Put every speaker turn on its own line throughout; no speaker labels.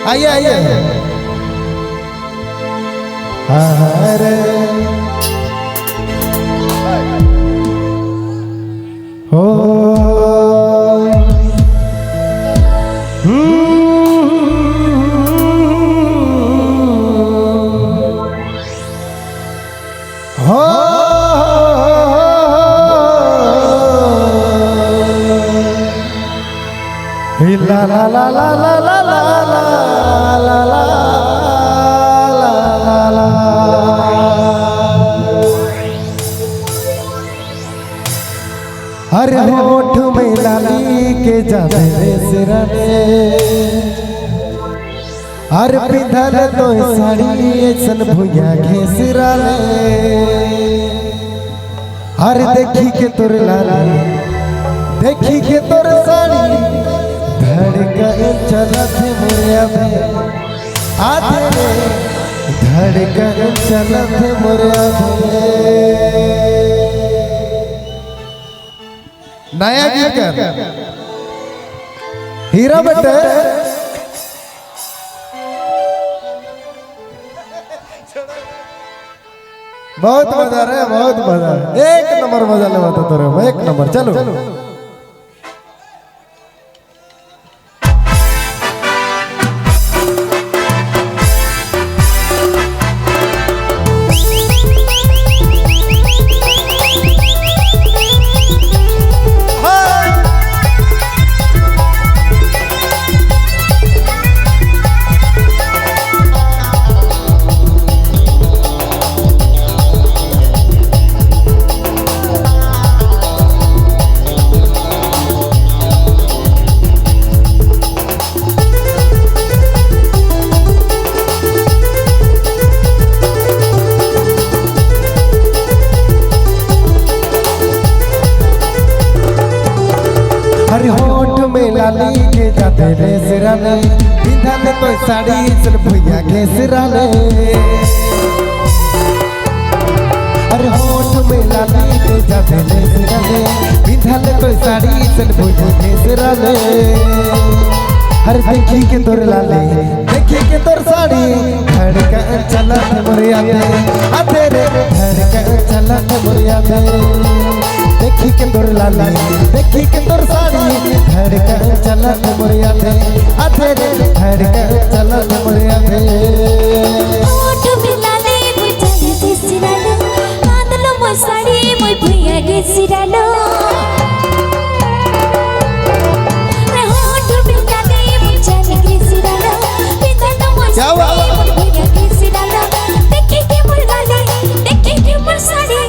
आइए आइए। अरे हो ला ला ला ला ला ला ला ला ला ला। अरे होठ में लाली के जावे सिरने, अरे पिंधल तो साड़ी ऐसन भुइया घेसराले। अरे देखी के तोर लाली, देखी के तोर साड़ी, धड़कन चलत मोरिया में आधे रे, धड़कन चलत मोरिया में। नया गीत हीरा बेटे बहुत मजा रहा है, बहुत मजा, एक नंबर मजा ले तो तोरे, एक नंबर। चलो हर होठ में लाली के जाते रे सिराने, पिंधल तो साड़ी चल भैया के सिराने। हर होठ में लाली के जाते रे सिराने, पिंधल तो साड़ी चल भैया के सिराने। हर देखी के तोर लाली, देखी के तोर साड़ी, धड़कन चलत मोरिया में आते रे, धड़कन चलत मोरिया में। देखी के तोर लाली, देखी के तोर साड़ी, धड़कन चलत मोरिया में आते रे, धड़कन चलत मोरिया में।
होठ में लाली मुई जाने के सिरालो, बांधलो मोई साड़ी मुई भुइया के सिरालो। होठ में लाली मुई जाने के सिरालो, पिंधलो मोई साड़ी मुई भुइया के सिरालो। देखी के मोर लाली, देखी के मोर साड़ी,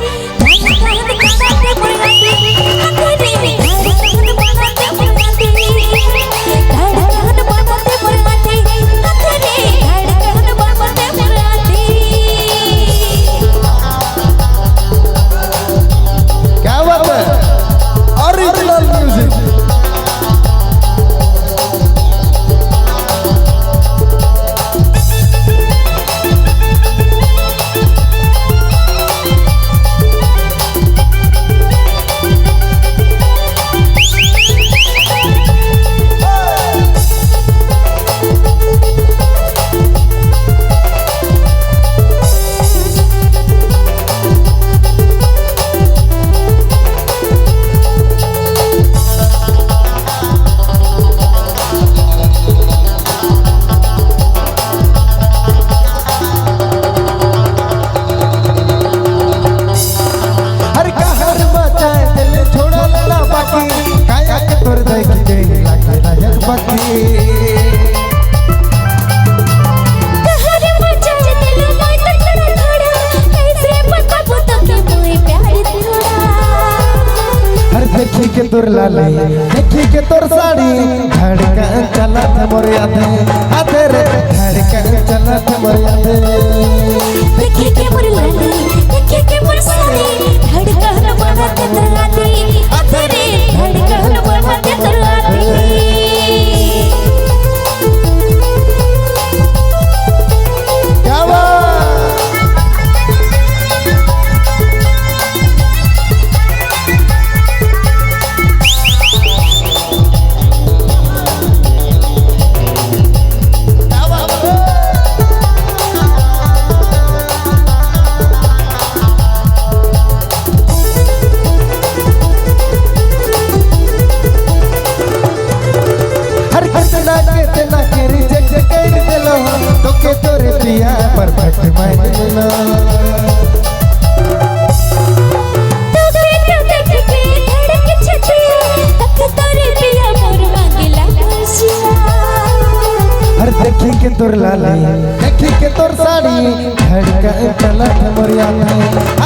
देखी के तोर लाली, देखी के तोर साड़ी, धड़कन चलत मोरिया में आते रे, धड़कन चलत मोरिया में।
देखी के मोर लाली, देखी के मोर साड़ी, धड़कन बढ़त तराती आते रे, धड़कन बढ़त तराती।
क्या बात। हमके तोरे पिया परफेक्ट मायना हर देखी के तोर लाली देखी के तोर साड़ी धड़का चलत मोरिया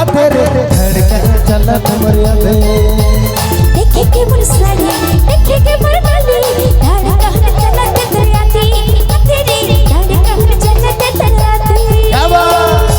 आ तेरे धड़का चलत मोरिया दे
देखे के मोर साड़ी देखे के मोर लाली धड़का चलत दरिया दी तेरी धड़का चलत दरिया दी
क्या बात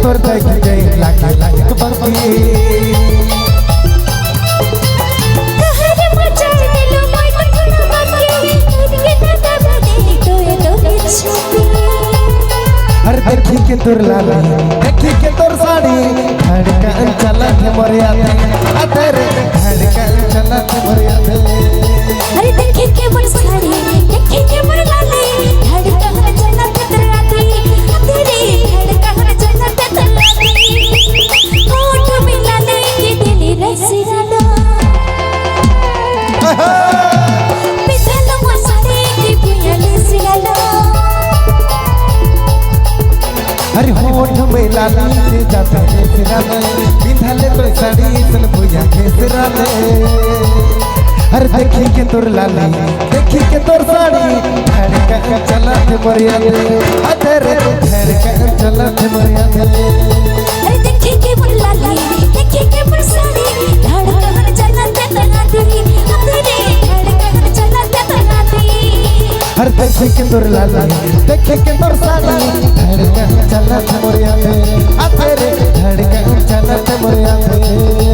तोर देख गई लागे लागे बंकी
कहर मचा दिलो मोय तखना बाकी के दादा बदे तोए तोरे छुपी
हर देखी के तोर लाली देखी के तोर साड़ी धड़का चलत मोरिया दे आ तेरे धड़का चलत मोरिया दे
अरे देखे के मोर साड़ी देखे के मोर लाली धड़का चलत दरिया दी तेरी धड़का चलत दरिया दी होठ मिला ले के दिली रसीदा लो पिछल मसाले की पुयले सिला
हर होठ में लाली से जाता है सिराले बिंधले तो साड़ी सन भुया के सिराले हर देखी के तोर लाली देखी के तोर साड़ी धड़का चलत मोरिया दे आ तेरे धड़का चलत मोरिया दे
अरे देखे के मोर लाली देखे के मोर साड़ी धड़का चलत दरिया दी तेरी धड़का चलत दरिया दी
हर देखी के तोर लाली देखी के तोर साड़ी धड़का चलत मोरिया दे आ तेरे धड़का चलत मोरिया दे